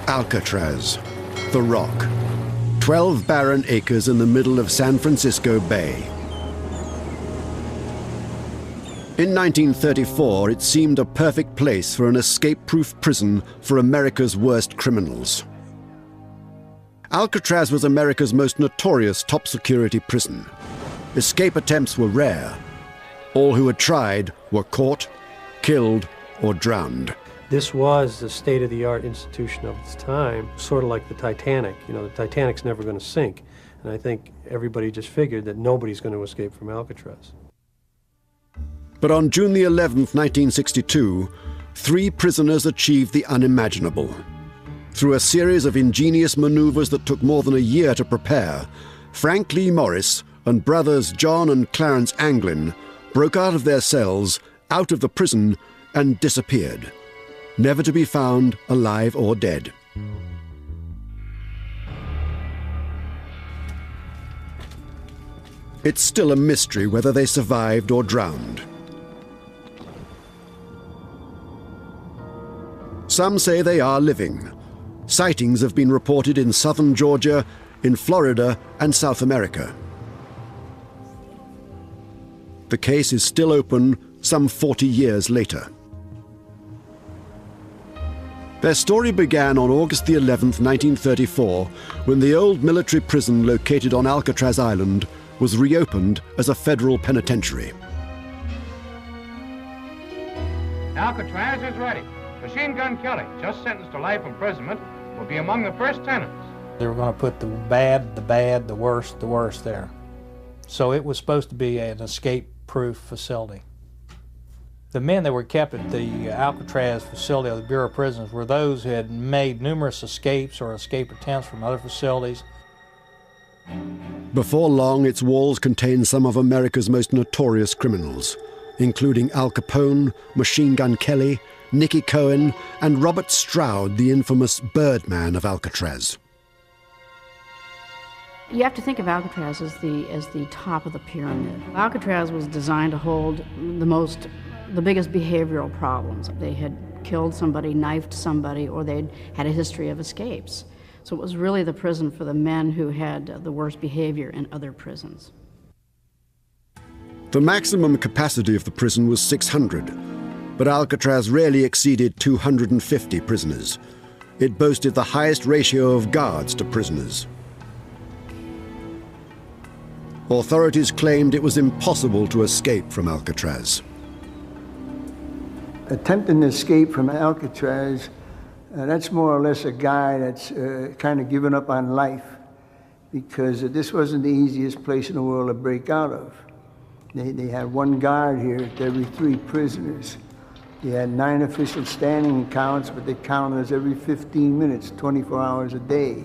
Alcatraz, the Rock, 12 barren acres in the middle of San Francisco Bay. In 1934, it seemed a perfect place for an escape-proof prison for America's worst criminals. Alcatraz was America's most notorious top-security prison. Escape attempts were rare. All who had tried were caught, killed, or drowned. This was the state-of-the-art institution of its time, sort of like the Titanic. You know, the Titanic's never going to sink. And I think everybody just figured that nobody's going to escape from Alcatraz. But on June the 11th, 1962, 3 prisoners achieved the unimaginable. Through a series of ingenious maneuvers that took more than a year to prepare, Frank Lee Morris and brothers John and Clarence Anglin broke out of their cells, out of the prison, and disappeared, never to be found alive or dead. It's still a mystery whether they survived or drowned. Some say they are living. Sightings have been reported in southern Georgia, in Florida, and South America. The case is still open some 40 years later. Their story began on August the 11th, 1934, when the old military prison located on Alcatraz Island was reopened as a federal penitentiary. Alcatraz is ready. Machine Gun Kelly, just sentenced to life imprisonment, will be among the first tenants. They were going to put the bad, the worst there. So it was supposed to be an escape-proof facility. The men that were kept at the Alcatraz facility of the Bureau of Prisons were those who had made numerous escapes or escape attempts from other facilities. Before long, its walls contained some of America's most notorious criminals, including Al Capone, Machine Gun Kelly, Nicky Cohen, and Robert Stroud, the infamous Birdman of Alcatraz. You have to think of Alcatraz as the top of the pyramid. Alcatraz was designed to hold the biggest behavioral problems. They had killed somebody, knifed somebody, or they'd had a history of escapes. So it was really the prison for the men who had the worst behavior in other prisons. The maximum capacity of the prison was 600, but Alcatraz rarely exceeded 250 prisoners. It boasted the highest ratio of guards to prisoners. Authorities claimed it was impossible to escape from Alcatraz. Attempting to escape from Alcatraz, that's more or less a guy that's kind of given up on life, because this wasn't the easiest place in the world to break out of. They had one guard here to every 3 prisoners. They had 9 official standing counts, but they counted us every 15 minutes, 24 hours a day.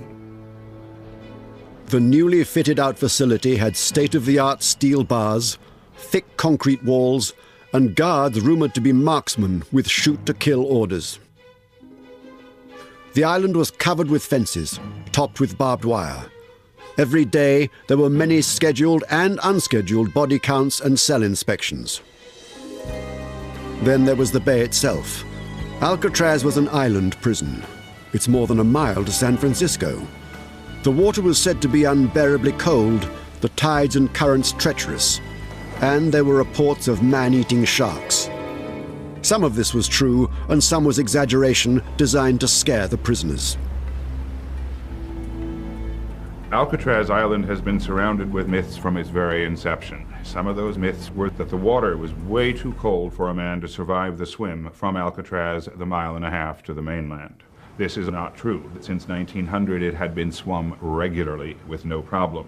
The newly fitted-out facility had state-of-the-art steel bars, thick concrete walls, and guards rumored to be marksmen with shoot-to-kill orders. The island was covered with fences, topped with barbed wire. Every day, there were many scheduled and unscheduled body counts and cell inspections. Then there was the bay itself. Alcatraz was an island prison. It's more than a mile to San Francisco. The water was said to be unbearably cold, the tides and currents treacherous, and there were reports of man-eating sharks. Some of this was true, and some was exaggeration designed to scare the prisoners. Alcatraz Island has been surrounded with myths from its very inception. Some of those myths were that the water was way too cold for a man to survive the swim from Alcatraz the 1.5 miles to the mainland. This is not true. Since 1900, it had been swum regularly with no problem.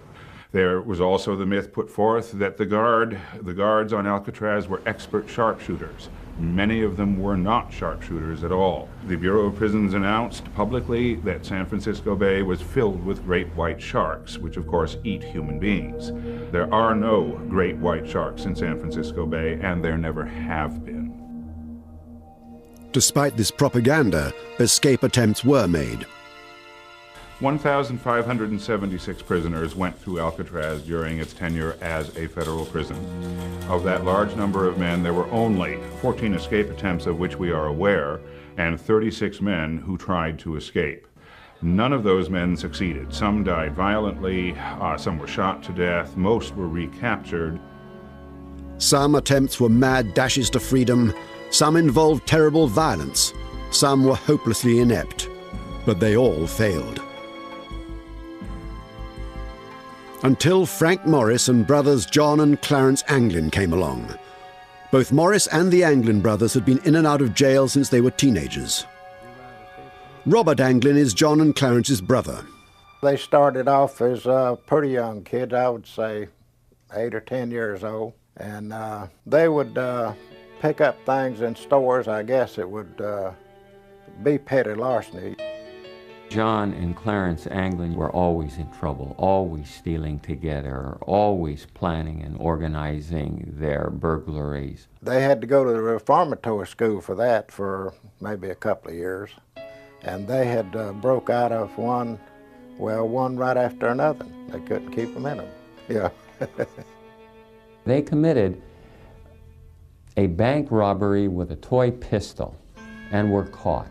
There was also the myth put forth that the guards on Alcatraz were expert sharpshooters. Many of them were not sharpshooters at all. The Bureau of Prisons announced publicly that San Francisco Bay was filled with great white sharks, which of course eat human beings. There are no great white sharks in San Francisco Bay, and there never have been. Despite this propaganda, escape attempts were made. 1,576 prisoners went through Alcatraz during its tenure as a federal prison. Of that large number of men, there were only 14 escape attempts of which we are aware, and 36 men who tried to escape. None of those men succeeded. Some died violently, some were shot to death, most were recaptured. Some attempts were mad dashes to freedom, some involved terrible violence, some were hopelessly inept, but they all failed. Until Frank Morris and brothers John and Clarence Anglin came along. Both Morris and the Anglin brothers had been in and out of jail since they were teenagers. Robert Anglin is John and Clarence's brother. They started off as pretty young kids, I would say 8 or 10 years old. And they would pick up things in stores. I guess it would be petty larceny. John and Clarence Anglin were always in trouble, always stealing together, always planning and organizing their burglaries. They had to go to the reformatory school for that for maybe a couple of years. And they had broke out of one right after another. They couldn't keep them in them. Yeah. They committed a bank robbery with a toy pistol and were caught.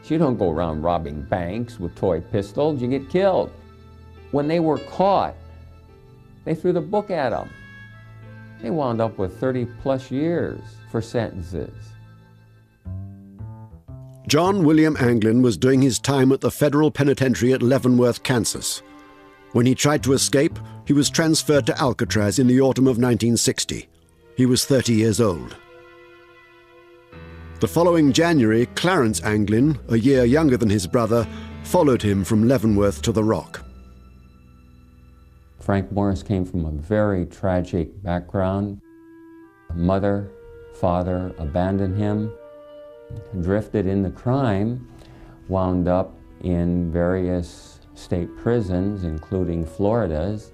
You don't go around robbing banks with toy pistols, you get killed. When they were caught, they threw the book at them. They wound up with 30+ years for sentences. John William Anglin was doing his time at the federal penitentiary at Leavenworth, Kansas. When he tried to escape, he was transferred to Alcatraz in the autumn of 1960. He was 30 years old. The following January, Clarence Anglin, a year younger than his brother, followed him from Leavenworth to the Rock. Frank Morris came from a very tragic background. Mother, father abandoned him, drifted into crime, wound up in various state prisons, including Florida's.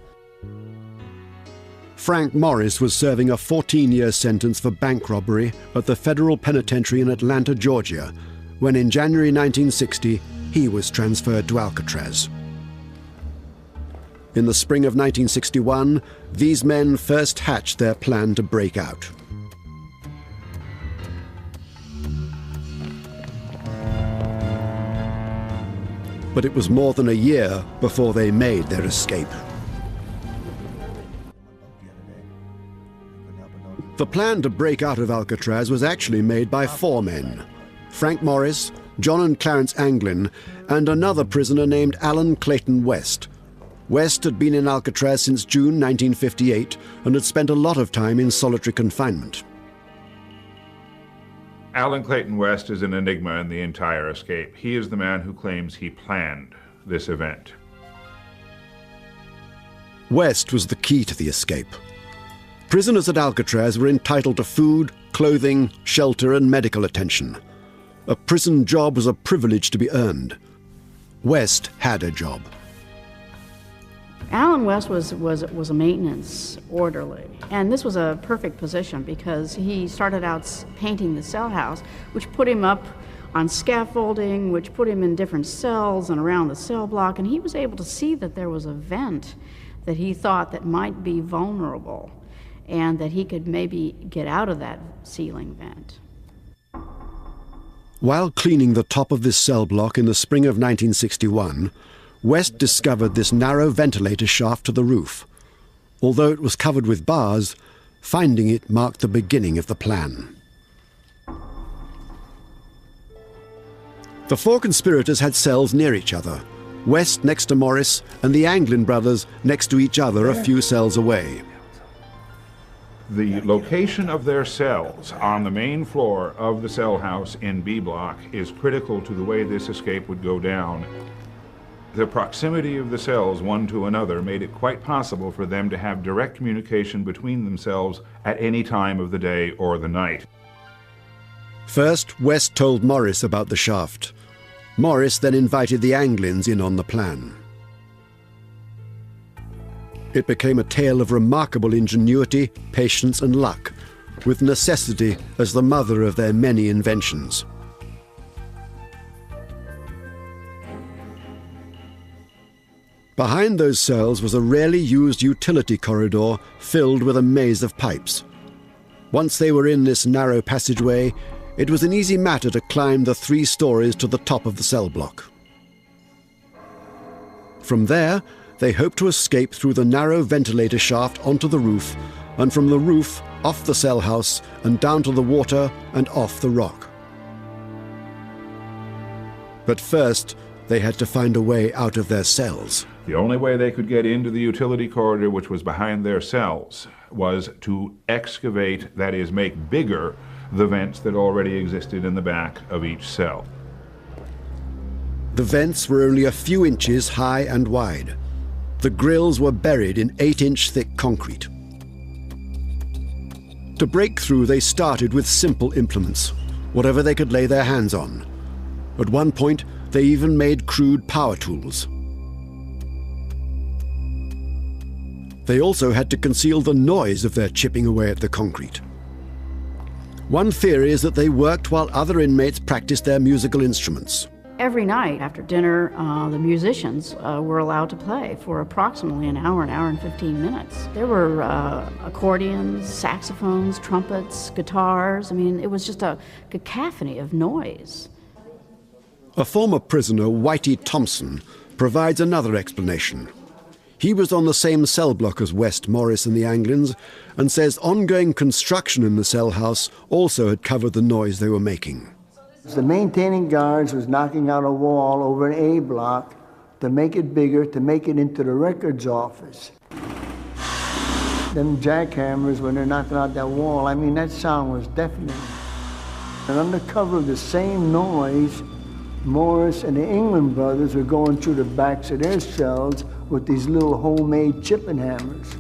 Frank Morris was serving a 14-year sentence for bank robbery at the federal penitentiary in Atlanta, Georgia, when in January 1960 he was transferred to Alcatraz. In the spring of 1961, these men first hatched their plan to break out. But it was more than a year before they made their escape. The plan to break out of Alcatraz was actually made by 4 men: Frank Morris, John and Clarence Anglin, and another prisoner named Alan Clayton West. West had been in Alcatraz since June 1958 and had spent a lot of time in solitary confinement. Alan Clayton West is an enigma in the entire escape. He is the man who claims he planned this event. West was the key to the escape. Prisoners at Alcatraz were entitled to food, clothing, shelter, and medical attention. A prison job was a privilege to be earned. West had a job. Alan West was a maintenance orderly, and this was a perfect position because he started out painting the cell house, which put him up on scaffolding, which put him in different cells and around the cell block, and he was able to see that there was a vent that he thought that might be vulnerable and that he could maybe get out of that ceiling vent. While cleaning the top of this cell block in the spring of 1961, West discovered this narrow ventilator shaft to the roof. Although it was covered with bars, finding it marked the beginning of the plan. The 4 conspirators had cells near each other, West next to Morris and the Anglin brothers next to each other a few cells away. The location of their cells on the main floor of the cell house in B block is critical to the way this escape would go down. The proximity of the cells one to another made it quite possible for them to have direct communication between themselves at any time of the day or the night. First, West told Morris about the shaft. Morris then invited the Anglins in on the plan. It became a tale of remarkable ingenuity, patience, and luck, with necessity as the mother of their many inventions. Behind those cells was a rarely used utility corridor filled with a maze of pipes. Once they were in this narrow passageway, it was an easy matter to climb the 3 stories to the top of the cell block. From there, they hoped to escape through the narrow ventilator shaft onto the roof, and from the roof off the cell house and down to the water and off the rock. But first, they had to find a way out of their cells. The only way they could get into the utility corridor, which was behind their cells, was to excavate, that is, make bigger, the vents that already existed in the back of each cell. The vents were only a few inches high and wide. The grills were buried in 8-inch thick concrete. To break through, they started with simple implements, whatever they could lay their hands on. At one point, they even made crude power tools. They also had to conceal the noise of their chipping away at the concrete. One theory is that they worked while other inmates practiced their musical instruments. Every night after dinner, the musicians were allowed to play for approximately an hour and 15 minutes. There were accordions, saxophones, trumpets, guitars. I mean, it was just a cacophony of noise. A former prisoner, Whitey Thompson, provides another explanation. He was on the same cell block as West, Morris and the Anglins, and says ongoing construction in the cell house also had covered the noise they were making. The maintaining guards was knocking out a wall over an A block to make it bigger, to make it into the records office. Them jackhammers, when they're knocking out that wall, I mean, that sound was deafening. And under cover of the same noise, Morris and the England brothers were going through the backs of their cells with these little homemade chipping hammers.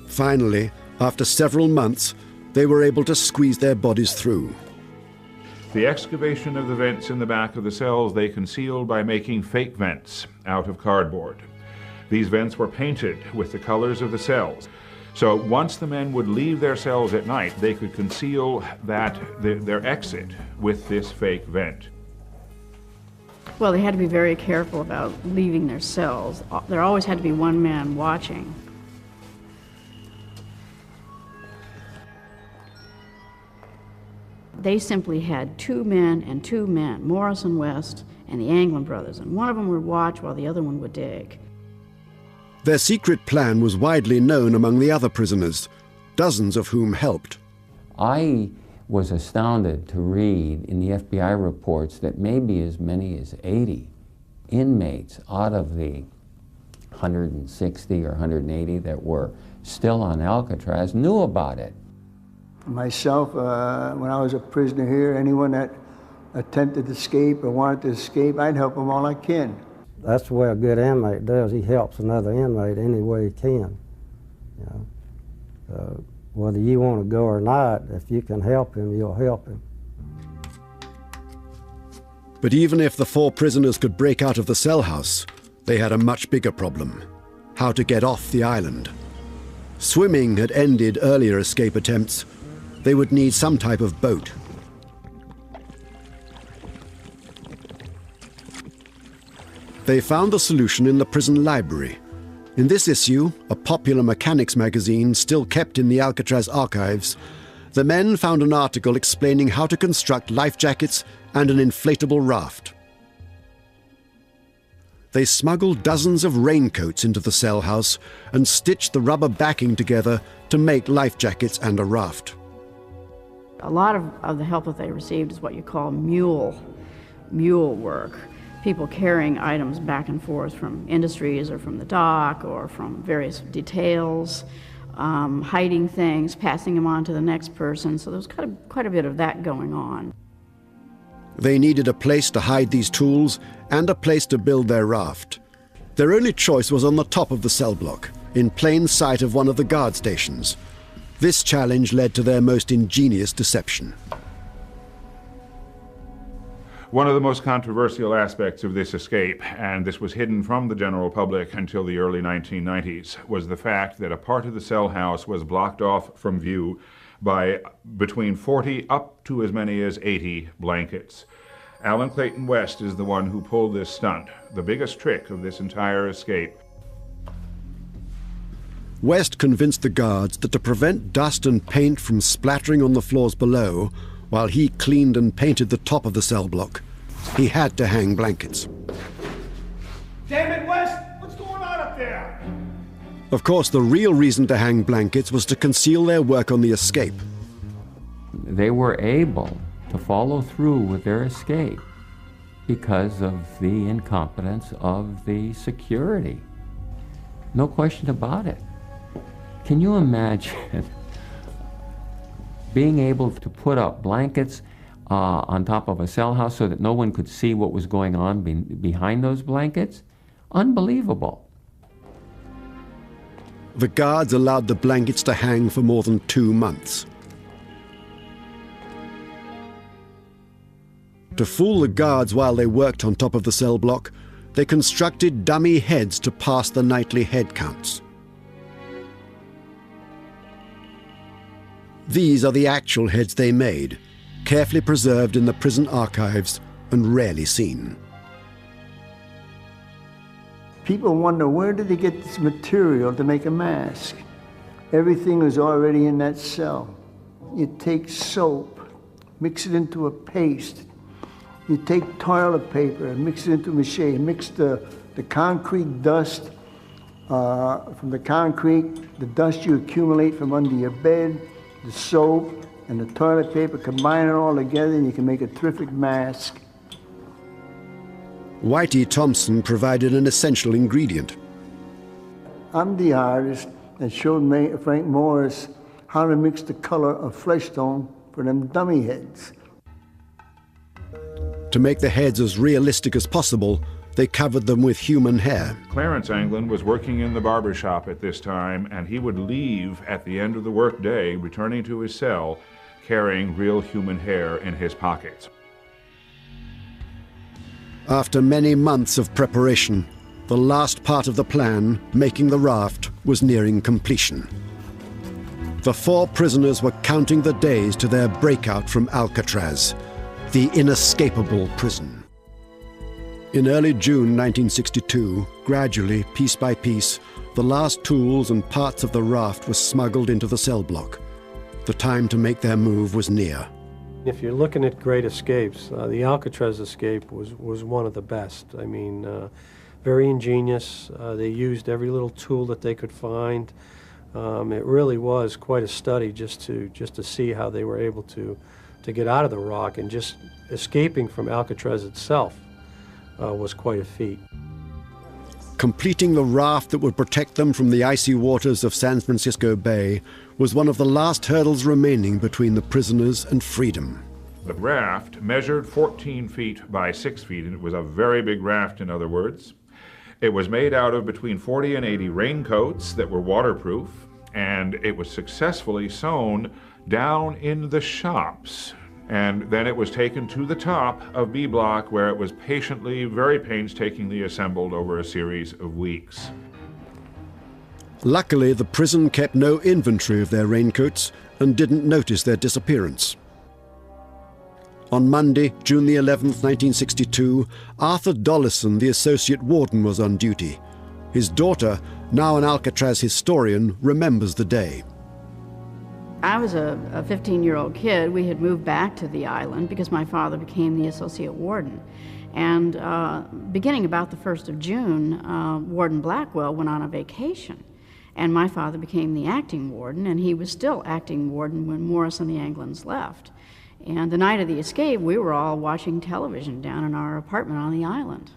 Finally, after several months, they were able to squeeze their bodies through. The excavation of the vents in the back of the cells they concealed by making fake vents out of cardboard. These vents were painted with the colors of the cells. So once the men would leave their cells at night, they could conceal their exit with this fake vent. Well, they had to be very careful about leaving their cells. There always had to be one man watching. They simply had 2 men and 2 men, Morris and West and the Anglin brothers, and one of them would watch while the other one would dig. Their secret plan was widely known among the other prisoners, dozens of whom helped. I was astounded to read in the FBI reports that maybe as many as 80 inmates out of the 160 or 180 that were still on Alcatraz knew about it. Myself, when I was a prisoner here, anyone that attempted to escape or wanted to escape, I'd help them all I can. That's the way a good inmate does. He helps another inmate any way he can. You know? Whether you want to go or not, if you can help him, you'll help him. But even if the 4 prisoners could break out of the cell house, they had a much bigger problem: how to get off the island. Swimming had ended earlier escape attempts. They would need some type of boat. They found the solution in the prison library. In this issue, a popular mechanics magazine still kept in the Alcatraz archives, the men found an article explaining how to construct life jackets and an inflatable raft. They smuggled dozens of raincoats into the cell house and stitched the rubber backing together to make life jackets and a raft. A lot of the help that they received is what you call mule work. People carrying items back and forth from industries or from the dock or from various details, hiding things, passing them on to the next person. So there was quite a bit of that going on. They needed a place to hide these tools and a place to build their raft. Their only choice was on the top of the cell block, in plain sight of one of the guard stations. This challenge led to their most ingenious deception. One of the most controversial aspects of this escape, and this was hidden from the general public until the early 1990s, was the fact that a part of the cell house was blocked off from view by between 40 up to as many as 80 blankets. Alan Clayton West is the one who pulled this stunt, the biggest trick of this entire escape. West convinced the guards that to prevent dust and paint from splattering on the floors below, while he cleaned and painted the top of the cell block, he had to hang blankets. Damn it, Of course, the real reason to hang blankets was to conceal their work on the escape. They were able to follow through with their escape because of the incompetence of the security. No question about it. Can you imagine being able to put up blankets on top of a cell house so that no one could see what was going on behind those blankets? Unbelievable. The guards allowed the blankets to hang for more than 2 months. To fool the guards while they worked on top of the cell block, they constructed dummy heads to pass the nightly head counts. These are the actual heads they made, carefully preserved in the prison archives and rarely seen. People wonder, where did they get this material to make a mask? Everything was already in that cell. You take soap, mix it into a paste. You take toilet paper and mix it into mache, mix the concrete dust from the concrete, the dust you accumulate from under your bed, the soap and the toilet paper, combine it all together and you can make a terrific mask. Whitey Thompson provided an essential ingredient. I'm the artist that showed Frank Morris how to mix the color of flesh tone for them dummy heads. To make the heads as realistic as possible, they covered them with human hair. Clarence Anglin was working in the barber shop at this time, and he would leave at the end of the workday, returning to his cell, carrying real human hair in his pockets. After many months of preparation, the last part of the plan, making the raft, was nearing completion. The 4 prisoners were counting the days to their breakout from Alcatraz, the inescapable prison. In early June 1962, gradually, piece by piece, the last tools and parts of the raft were smuggled into the cell block. The time to make their move was near. If you're looking at great escapes, the Alcatraz escape was one of the best. I mean, very ingenious. They used every little tool that they could find. It really was quite a study just to see how they were able to get out of the rock, and just escaping from Alcatraz itself was quite a feat. Completing the raft that would protect them from the icy waters of San Francisco Bay was one of the last hurdles remaining between the prisoners and freedom. The raft measured 14 feet by 6 feet, and it was a very big raft, in other words. It was made out of between 40 and 80 raincoats that were waterproof, and it was successfully sewn down in the shops. And then it was taken to the top of B Block, where it was patiently, very painstakingly assembled over a series of weeks. Luckily, the prison kept no inventory of their raincoats and didn't notice their disappearance. On Monday, June the 11th, 1962, Arthur Dollison, the associate warden, was on duty. His daughter, now an Alcatraz historian, remembers the day. I was a 15-year-old kid. We had moved back to the island because my father became the associate warden. And beginning about the 1st of June, Warden Blackwell went on a vacation. And my father became the acting warden, and he was still acting warden when Morris and the Anglins left. And the night of the escape, we were all watching television down in our apartment on the island.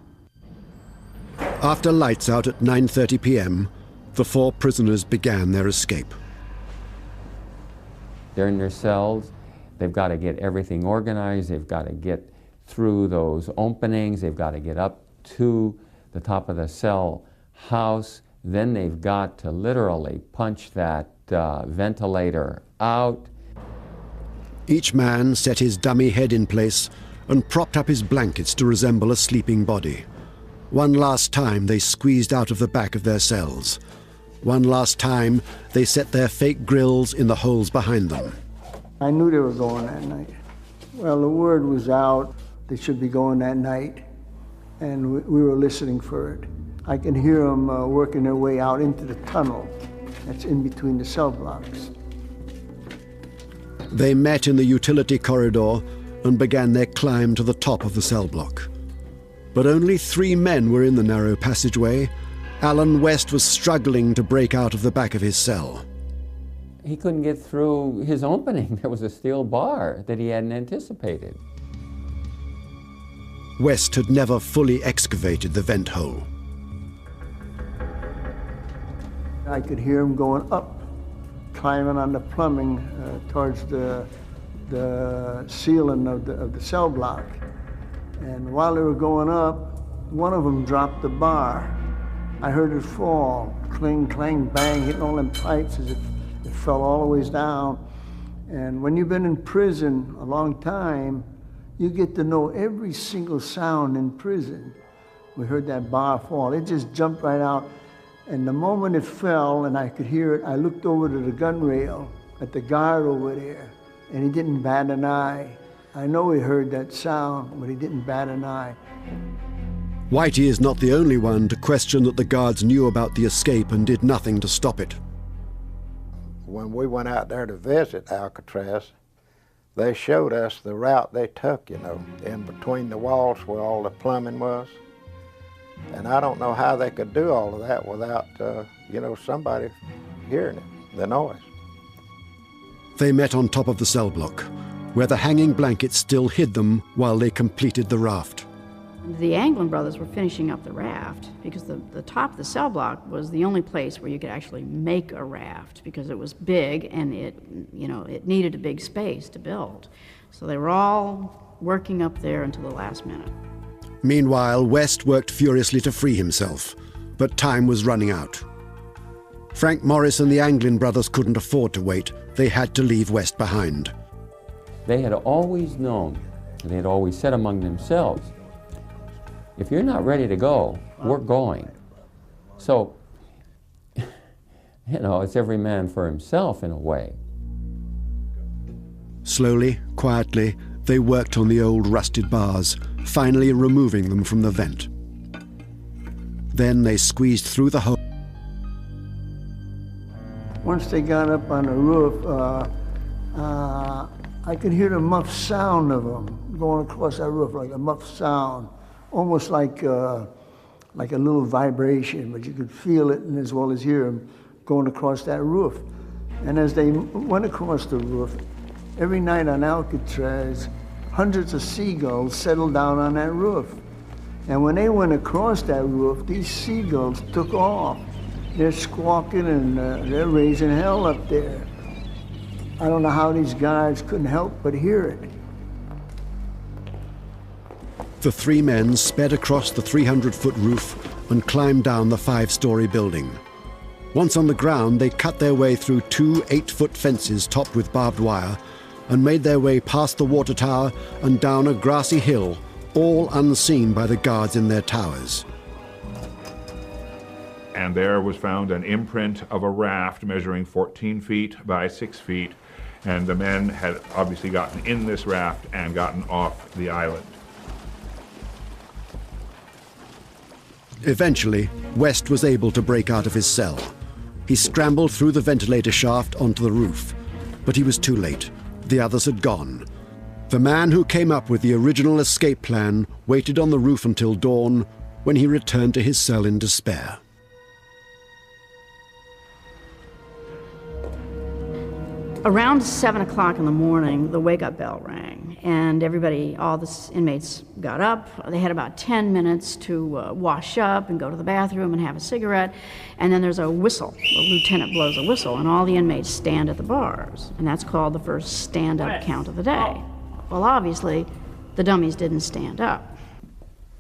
After lights out at 9:30 p.m., the 4 prisoners began their escape. They're in their cells. They've got to get everything organized. They've got to get through those openings. They've got to get up to the top of the cell house. Then they've got to literally punch that ventilator out. Each man set his dummy head in place and propped up his blankets to resemble a sleeping body. One last time they squeezed out of the back of their cells. One last time they set their fake grills in the holes behind them. I knew they were going that night. Well, the word was out they should be going that night, and we were listening for it. I can hear them working their way out into the tunnel that's in between the cell blocks. They met in the utility corridor and began their climb to the top of the cell block. But only 3 men were in the narrow passageway, Alan West was struggling to break out of the back of his cell. He couldn't get through his opening. There was a steel bar that he hadn't anticipated. West had never fully excavated the vent hole. I could hear him going up, climbing on the plumbing towards the ceiling of the cell block. And while they were going up, one of them dropped the bar. I heard it fall, cling, clang, bang, hitting all them pipes as it fell all the ways down. And when you've been in prison a long time, you get to know every single sound in prison. We heard that bar fall. It just jumped right out. And the moment it fell and I could hear it, I looked over to the gun rail at the guard over there, and he didn't bat an eye. I know he heard that sound, but he didn't bat an eye. Whitey is not the only one to question that the guards knew about the escape and did nothing to stop it. When we went out there to visit Alcatraz, they showed us the route they took, you know, in between the walls where all the plumbing was. And I don't know how they could do all of that without, you know, somebody hearing it, the noise. They met on top of the cell block, where the hanging blankets still hid them while they completed the raft. The Anglin brothers were finishing up the raft because the top of the cell block was the only place where you could actually make a raft because it was big and it needed a big space to build. So they were all working up there until the last minute. Meanwhile, West worked furiously to free himself, but time was running out. Frank Morris and the Anglin brothers couldn't afford to wait. They had to leave West behind. They had always known, and they had always said among themselves, if you're not ready to go, we're going. So, you know, it's every man for himself in a way. Slowly, quietly, they worked on the old rusted bars, finally removing them from the vent. Then they squeezed through the hole. Once they got up on the roof, I could hear the muffled sound of them going across that roof, like a muffled sound, almost like a little vibration, but you could feel it and as well as hear them going across that roof. And as they went across the roof, every night on Alcatraz, hundreds of seagulls settled down on that roof. And when they went across that roof, these seagulls took off. They're squawking and they're raising hell up there. I don't know how these guards couldn't help but hear it. The three men sped across the 300-foot roof and climbed down the 5-story building. Once on the ground, they cut their way through 2 8-foot fences topped with barbed wire and made their way past the water tower and down a grassy hill, all unseen by the guards in their towers. And there was found an imprint of a raft measuring 14 feet by 6 feet, and the men had obviously gotten in this raft and gotten off the island. Eventually, West was able to break out of his cell. He scrambled through the ventilator shaft onto the roof, but he was too late. The others had gone. The man who came up with the original escape plan waited on the roof until dawn, when he returned to his cell in despair. Around 7 o'clock in the morning, the wake-up bell rang, and everybody, all the inmates got up. They had about 10 minutes to wash up and go to the bathroom and have a cigarette, and then there's a whistle. The lieutenant blows a whistle, and all the inmates stand at the bars, and that's called the first stand-up count of the day. Well, obviously, the dummies didn't stand up.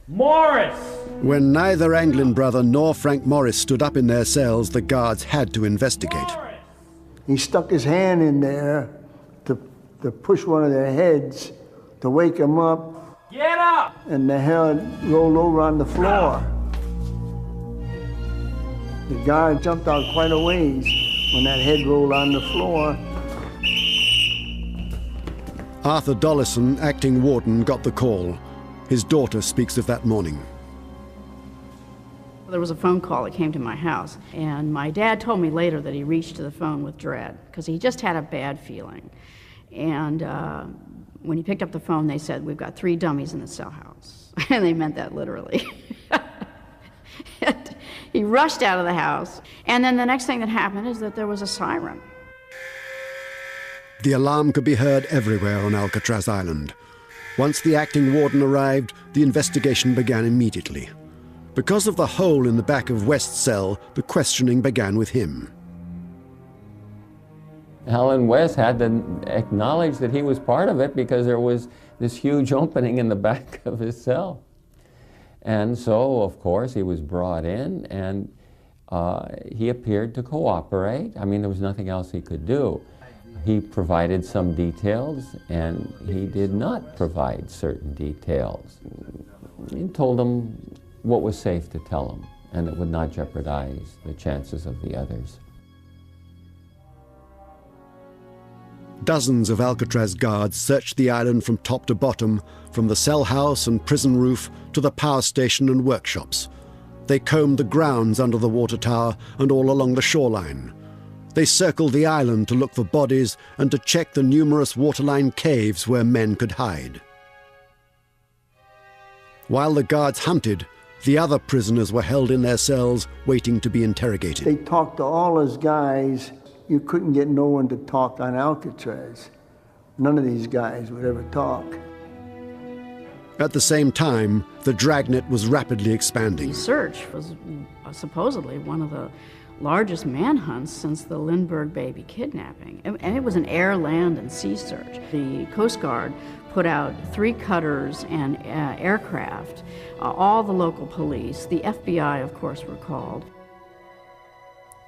Morris! When neither Anglin brother nor Frank Morris stood up in their cells, the guards had to investigate. He stuck his hand in there to push one of their heads to wake him up. Get up! And the head rolled over on the floor. The guard jumped out quite a ways when that head rolled on the floor. Arthur Dollison, acting warden, got the call. His daughter speaks of that morning. There was a phone call that came to my house, and my dad told me later that he reached to the phone with dread because he just had a bad feeling. And when he picked up the phone, they said, "We've got 3 dummies in the cell house." And they meant that literally. He rushed out of the house, and then the next thing that happened is that there was a siren. The alarm could be heard everywhere on Alcatraz Island. Once the acting warden arrived, the investigation began immediately. Because of the hole in the back of West's cell, the questioning began with him. Alan West had to acknowledge that he was part of it because there was this huge opening in the back of his cell. And so, of course, he was brought in, and he appeared to cooperate. I mean, there was nothing else he could do. He provided some details, and he did not provide certain details. He told them what was safe to tell them, and it would not jeopardize the chances of the others. Dozens of Alcatraz guards searched the island from top to bottom, from the cell house and prison roof to the power station and workshops. They combed the grounds under the water tower and all along the shoreline. They circled the island to look for bodies and to check the numerous waterline caves where men could hide. While the guards hunted, the other prisoners were held in their cells waiting to be interrogated. They talked to all those guys. You couldn't get no one to talk on Alcatraz. None of these guys would ever talk. At the same time, the dragnet was rapidly expanding. The search was supposedly one of the largest manhunts since the Lindbergh baby kidnapping. And it was an air, land, and sea search. The Coast Guard put out 3 cutters and aircraft, all the local police, the FBI, of course, were called.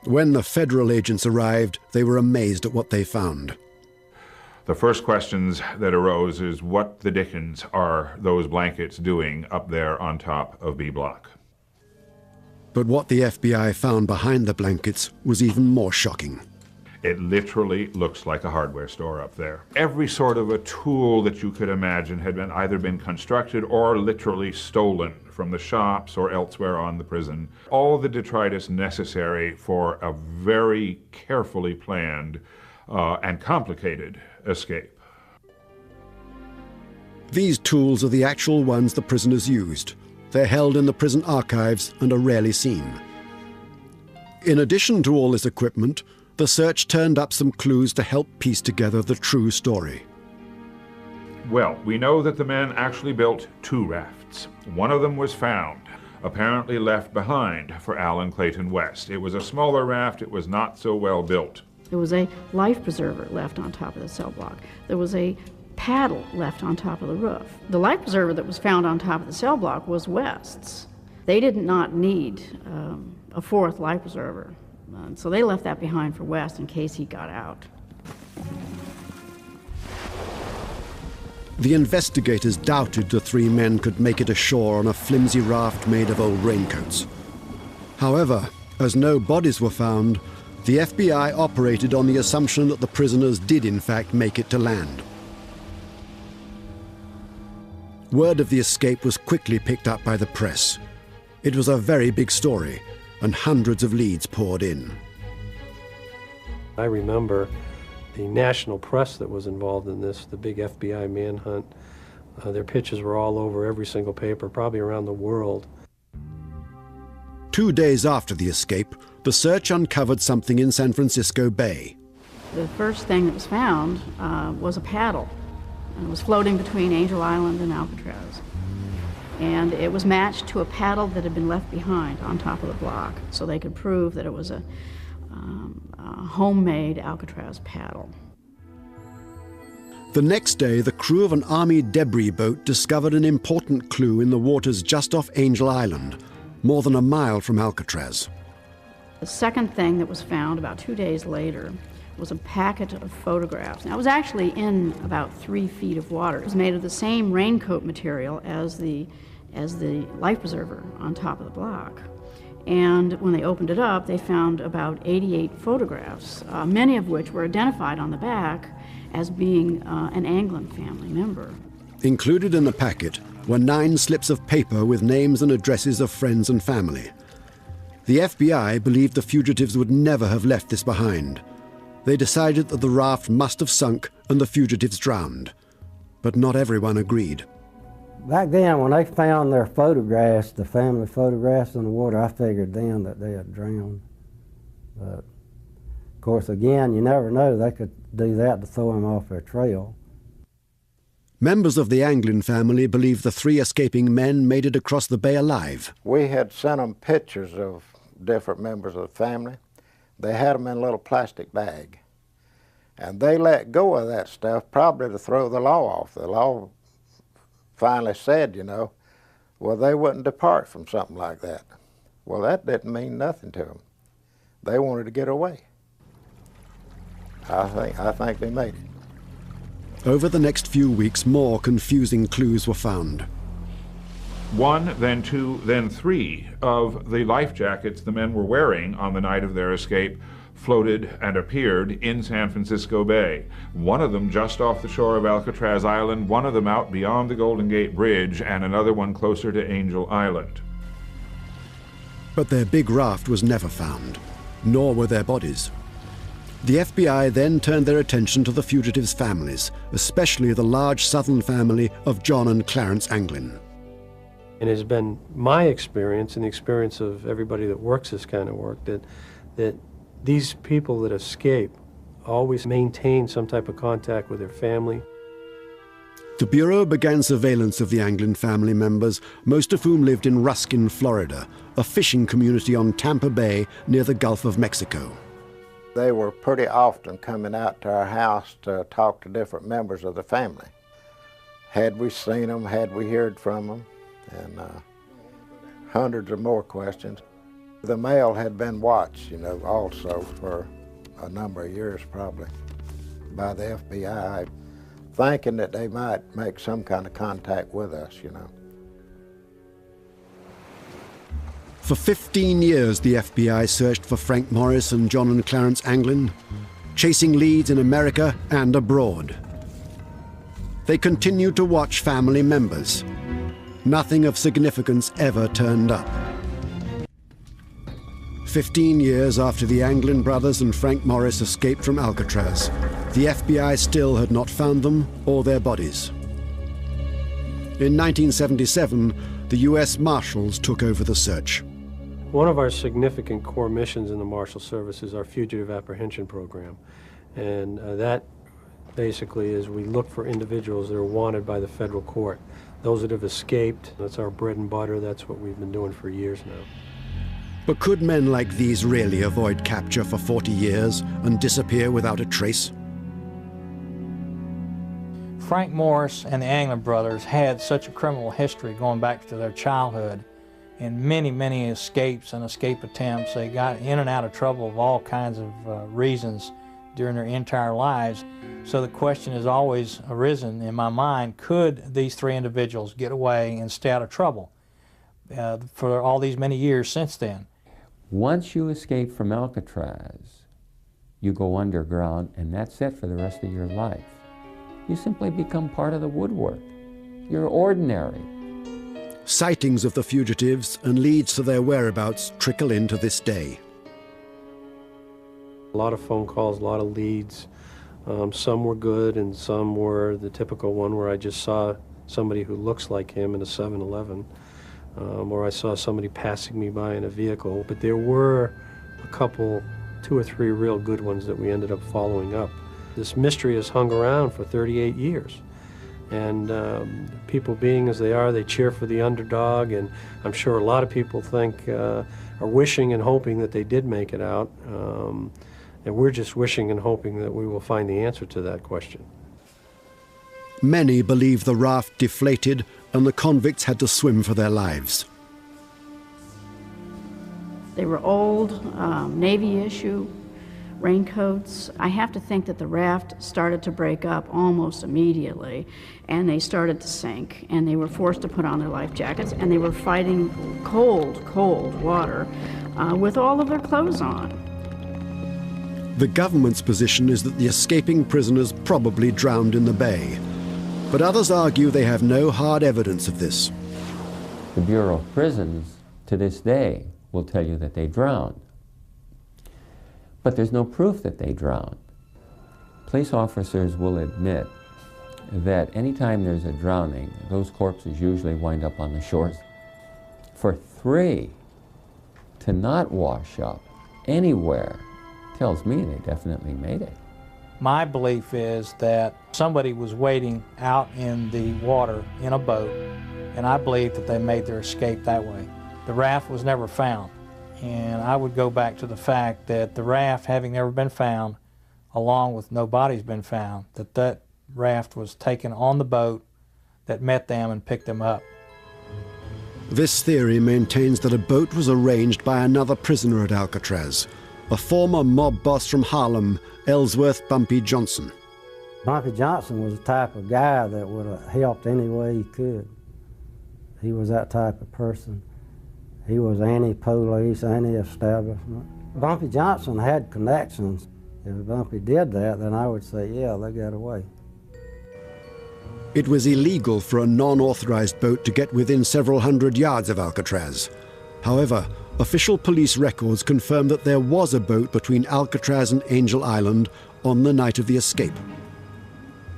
When the federal agents arrived, they were amazed at what they found. The first questions that arose is, what the dickens are those blankets doing up there on top of B Block? But what the FBI found behind the blankets was even more shocking. It literally looks like a hardware store up there. Every sort of a tool that you could imagine had either been constructed or literally stolen from the shops or elsewhere on the prison. All the detritus necessary for a very carefully planned and complicated escape. These tools are the actual ones the prisoners used. They're held in the prison archives and are rarely seen. In addition to all this equipment, the search turned up some clues to help piece together the true story. Well, we know that the men actually built 2 rafts. One of them was found, apparently left behind for Alan Clayton West. It was a smaller raft. It was not so well built. There was a life preserver left on top of the cell block. There was a paddle left on top of the roof. The life preserver that was found on top of the cell block was West's. They did not need a 4th life preserver, so they left that behind for West in case he got out. The investigators doubted the 3 men could make it ashore on a flimsy raft made of old raincoats. However, as no bodies were found, the FBI operated on the assumption that the prisoners did in fact make it to land. Word of the escape was quickly picked up by the press. It was a very big story, and hundreds of leads poured in. I remember the national press that was involved in this, the big FBI manhunt. Their pictures were all over every single paper, probably around the world. 2 days after the escape, the search uncovered something in San Francisco Bay. The first thing that was found was a paddle. It was floating between Angel Island and Alcatraz. And it was matched to a paddle that had been left behind on top of the block, so they could prove that it was a homemade Alcatraz paddle. The next day, the crew of an Army debris boat discovered an important clue in the waters just off Angel Island, more than a mile from Alcatraz. The second thing that was found about 2 days later was a packet of photographs. Now, it was actually in about 3 feet of water. It was made of the same raincoat material as the life preserver on top of the block. And when they opened it up, they found about 88 photographs, many of which were identified on the back as being an Anglin family member. Included in the packet were 9 slips of paper with names and addresses of friends and family. The FBI believed the fugitives would never have left this behind. They decided that the raft must have sunk and the fugitives drowned. But not everyone agreed. Back then, when they found their photographs, the family photographs in the water, I figured then that they had drowned. But, of course, again, you never know. They could do that to throw them off their trail. Members of the Anglin family believe the 3 escaping men made it across the bay alive. We had sent them pictures of different members of the family. They had them in a little plastic bag. And they let go of that stuff probably to throw the law off. The law finally said, you know, well, they wouldn't depart from something like that. Well, that didn't mean nothing to them. They wanted to get away. I think they made it. Over the next few weeks, more confusing clues were found. 1, then 2, then 3 of the life jackets the men were wearing on the night of their escape floated and appeared in San Francisco Bay. One of them just off the shore of Alcatraz Island, one of them out beyond the Golden Gate Bridge, and another one closer to Angel Island. But their big raft was never found, nor were their bodies. The FBI then turned their attention to the fugitives' families, especially the large southern family of John and Clarence Anglin. It has been my experience and the experience of everybody that works this kind of work that these people that escape always maintain some type of contact with their family. The Bureau began surveillance of the Anglin family members, most of whom lived in Ruskin, Florida, a fishing community on Tampa Bay near the Gulf of Mexico. They were pretty often coming out to our house to talk to different members of the family. Had we seen them, had we heard from them, and hundreds of more questions. The mail had been watched, you know, also for a number of years probably by the FBI, thinking that they might make some kind of contact with us, you know. For 15 years, the FBI searched for Frank Morris and John and Clarence Anglin, chasing leads in America and abroad. They continued to watch family members. Nothing of significance ever turned up. 15 years after the Anglin brothers and Frank Morris escaped from Alcatraz, the FBI still had not found them or their bodies. In 1977, the U.S. Marshals took over the search. One of our significant core missions in the Marshal Service is our Fugitive Apprehension Program. And that basically is we look for individuals that are wanted by the federal court. Those that have escaped, that's our bread and butter. That's what we've been doing for years now. But could men like these really avoid capture for 40 years and disappear without a trace? Frank Morris and the Anglin brothers had such a criminal history going back to their childhood, and many, many escapes and escape attempts. They got in and out of trouble of all kinds of reasons during their entire lives. So the question has always arisen in my mind, could these 3 individuals get away and stay out of trouble for all these many years since then? Once you escape from Alcatraz, you go underground, and that's it for the rest of your life. You simply become part of the woodwork. You're ordinary. Sightings of the fugitives and leads to their whereabouts trickle in to this day. A lot of phone calls, a lot of leads. Some were good and some were the typical one where I just saw somebody who looks like him in a 7-Eleven, or I saw somebody passing me by in a vehicle. But there were a couple, 2 or 3 real good ones that we ended up following up. This mystery has hung around for 38 years. And people being as they are, they cheer for the underdog, and I'm sure a lot of people think, are wishing and hoping that they did make it out. And we're just wishing and hoping that we will find the answer to that question. Many believe the raft deflated and the convicts had to swim for their lives. They were old, Navy issue raincoats. I have to think that the raft started to break up almost immediately, and they started to sink, and they were forced to put on their life jackets, and they were fighting cold, cold water with all of their clothes on. The government's position is that the escaping prisoners probably drowned in the bay, but others argue they have no hard evidence of this. The Bureau of Prisons, to this day, will tell you that they drowned. But there's no proof that they drowned. Police officers will admit that anytime there's a drowning, those corpses usually wind up on the shores. For 3 to not wash up anywhere tells me they definitely made it. My belief is that somebody was waiting out in the water in a boat, and I believe that they made their escape that way. The raft was never found, and I would go back to the fact that the raft having never been found, along with no bodies been found, that raft was taken on the boat that met them and picked them up. This theory maintains that a boat was arranged by another prisoner at Alcatraz, a former mob boss from Harlem, Ellsworth Bumpy Johnson. Bumpy Johnson was the type of guy that would have helped any way he could. He was that type of person. He was anti-police, anti-establishment. Bumpy Johnson had connections. If Bumpy did that, then I would say, yeah, they got away. It was illegal for a non-authorized boat to get within several hundred yards of Alcatraz. However, official police records confirm that there was a boat between Alcatraz and Angel Island on the night of the escape.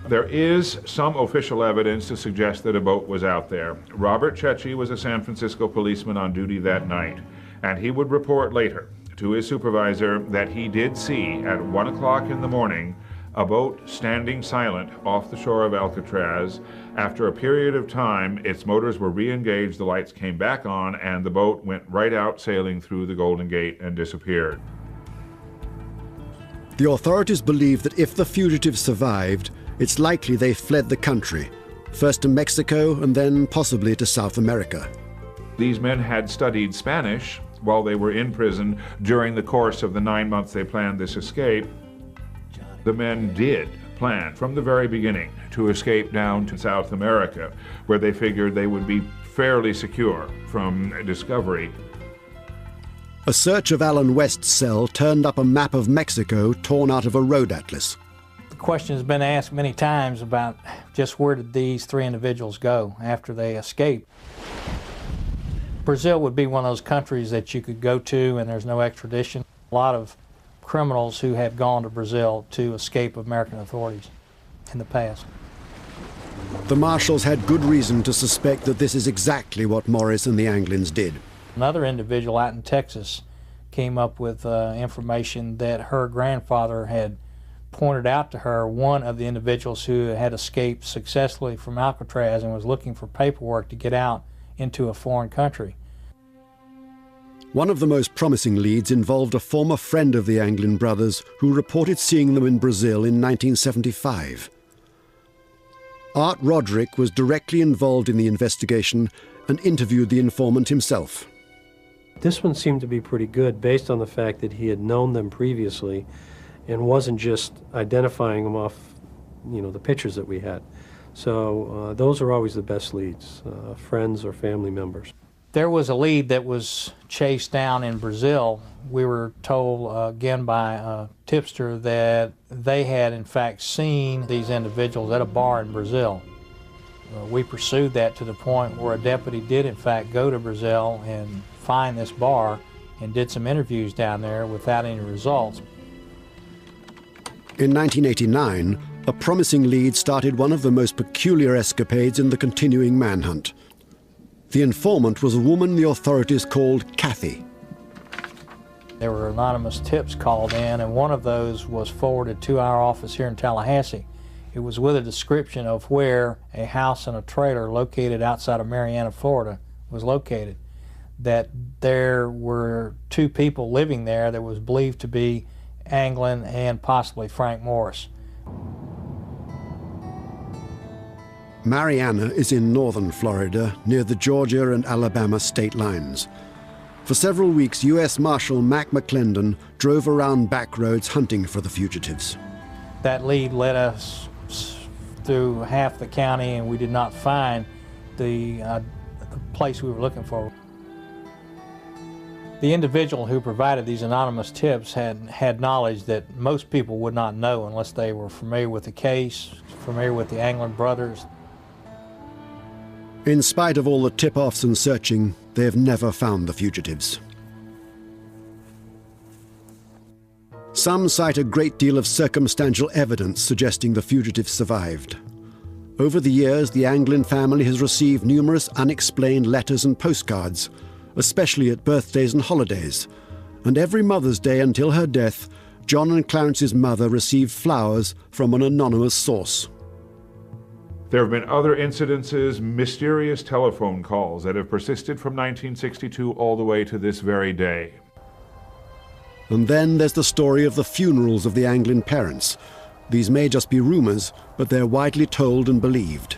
There is some official evidence to suggest that a boat was out there. Robert Cecchi was a San Francisco policeman on duty that night, and he would report later to his supervisor that he did see at 1 o'clock in the morning a boat standing silent off the shore of Alcatraz. After a period of time, its motors were re-engaged, the lights came back on, and the boat went right out sailing through the Golden Gate and disappeared. The authorities believe that if the fugitives survived, it's likely they fled the country, first to Mexico and then possibly to South America. These men had studied Spanish while they were in prison during the course of the 9 months they planned this escape. The men did plan from the very beginning to escape down to South America, where they figured they would be fairly secure from discovery. A search of Alan West's cell turned up a map of Mexico torn out of a road atlas. The question has been asked many times about just where did these 3 individuals go after they escaped. Brazil would be one of those countries that you could go to and there's no extradition. A lot of criminals who have gone to Brazil to escape American authorities in the past. The marshals had good reason to suspect that this is exactly what Morris and the Anglins did. Another individual out in Texas came up with information that her grandfather had pointed out to her one of the individuals who had escaped successfully from Alcatraz and was looking for paperwork to get out into a foreign country. One of the most promising leads involved a former friend of the Anglin brothers who reported seeing them in Brazil in 1975. Art Roderick was directly involved in the investigation and interviewed the informant himself. This one seemed to be pretty good based on the fact that he had known them previously and wasn't just identifying them off, the pictures that we had. So those are always the best leads, friends or family members. There was a lead that was chased down in Brazil. We were told again by a tipster that they had in fact seen these individuals at a bar in Brazil. We pursued that to the point where a deputy did in fact go to Brazil and find this bar and did some interviews down there without any results. In 1989, a promising lead started one of the most peculiar escapades in the continuing manhunt. The informant was a woman the authorities called Kathy. There were anonymous tips called in, and one of those was forwarded to our office here in Tallahassee. It was with a description of where a house and a trailer located outside of Marianna, Florida, was located. That there were 2 people living there that was believed to be Anglin and possibly Frank Morris. Marianna is in northern Florida, near the Georgia and Alabama state lines. For several weeks, U.S. Marshal Mac McClendon drove around back roads hunting for the fugitives. That lead led us through half the county, and we did not find the place we were looking for. The individual who provided these anonymous tips had knowledge that most people would not know unless they were familiar with the case, familiar with the Anglin brothers. In spite of all the tip-offs and searching, they have never found the fugitives. Some cite a great deal of circumstantial evidence suggesting the fugitives survived. Over the years, the Anglin family has received numerous unexplained letters and postcards, especially at birthdays and holidays. And every Mother's Day until her death, John and Clarence's mother received flowers from an anonymous source. There have been other incidences, mysterious telephone calls that have persisted from 1962 all the way to this very day. And then there's the story of the funerals of the Anglin parents. These may just be rumors, but they're widely told and believed.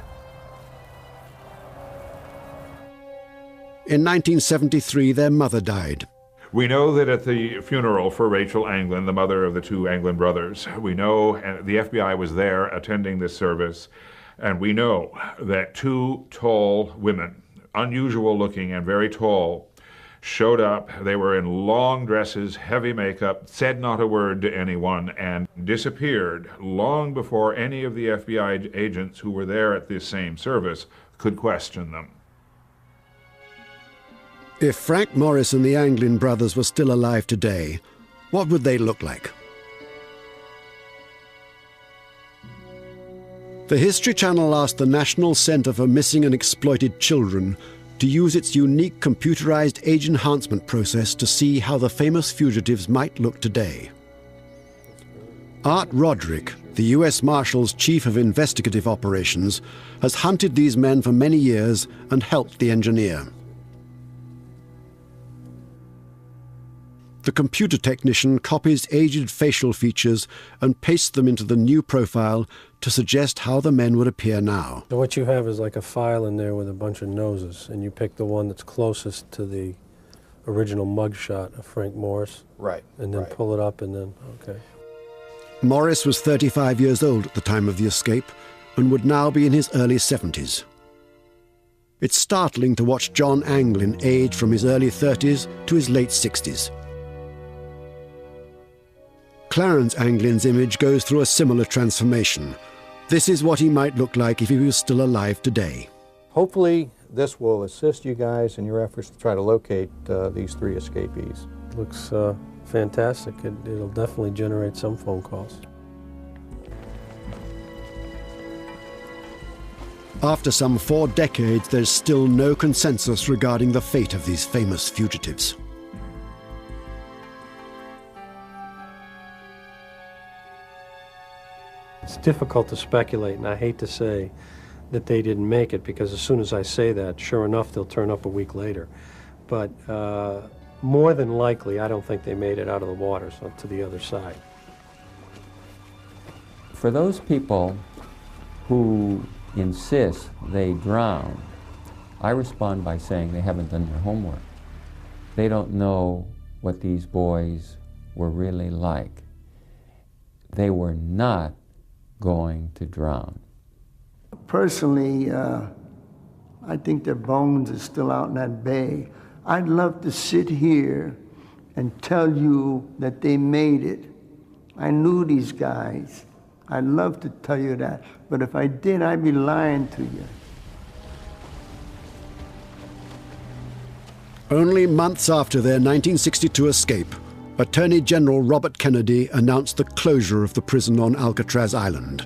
In 1973, their mother died. We know that at the funeral for Rachel Anglin, the mother of the two Anglin brothers, we know the FBI was there attending this service, and we know that two tall women, unusual looking and very tall, showed up. They were in long dresses, heavy makeup, said not a word to anyone, and disappeared long before any of the FBI agents who were there at this same service could question them. If Frank Morris and the Anglin brothers were still alive today, what would they look like? The History Channel asked the National Center for Missing and Exploited Children to use its unique computerized age enhancement process to see how the famous fugitives might look today. Art Roderick, the U.S. Marshal's Chief of Investigative Operations, has hunted these men for many years and helped the engineer. The computer technician copies aged facial features and pastes them into the new profile to suggest how the men would appear now. So what you have is like a file in there with a bunch of noses, and you pick the one that's closest to the original mugshot of Frank Morris. Right. And then pull it up and then, okay. Morris was 35 years old at the time of the escape and would now be in his early 70s. It's startling to watch John Anglin age from his early 30s to his late 60s. Clarence Anglin's image goes through a similar transformation. This is what he might look like if he was still alive today. Hopefully, this will assist you guys in your efforts to try to locate these three escapees. Looks fantastic. It'll definitely generate some phone calls. After some 4 decades, there's still no consensus regarding the fate of these famous fugitives. It's difficult to speculate, and I hate to say that they didn't make it, because as soon as I say that, sure enough, they'll turn up a week later. But more than likely, I don't think they made it out of the water, so to the other side. For those people who insist they drown, I respond by saying they haven't done their homework. They don't know what these boys were really like. They were not going to drown. Personally, I think their bones are still out in that bay. I'd love to sit here and tell you that they made it. I knew these guys. I'd love to tell you that, but if I did, I'd be lying to you. Only months after their 1962 escape, Attorney General Robert Kennedy announced the closure of the prison on Alcatraz Island.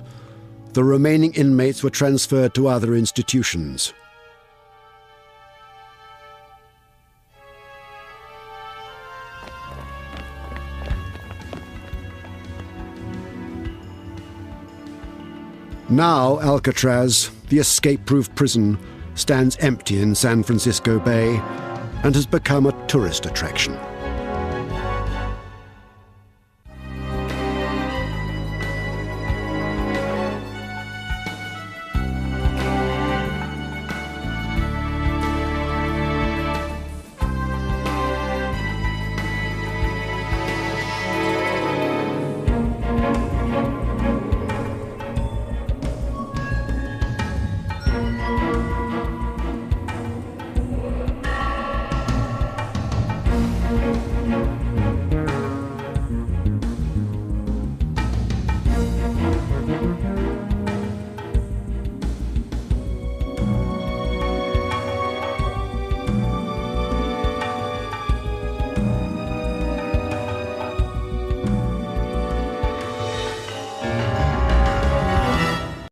The remaining inmates were transferred to other institutions. Now Alcatraz, the escape-proof prison, stands empty in San Francisco Bay and has become a tourist attraction.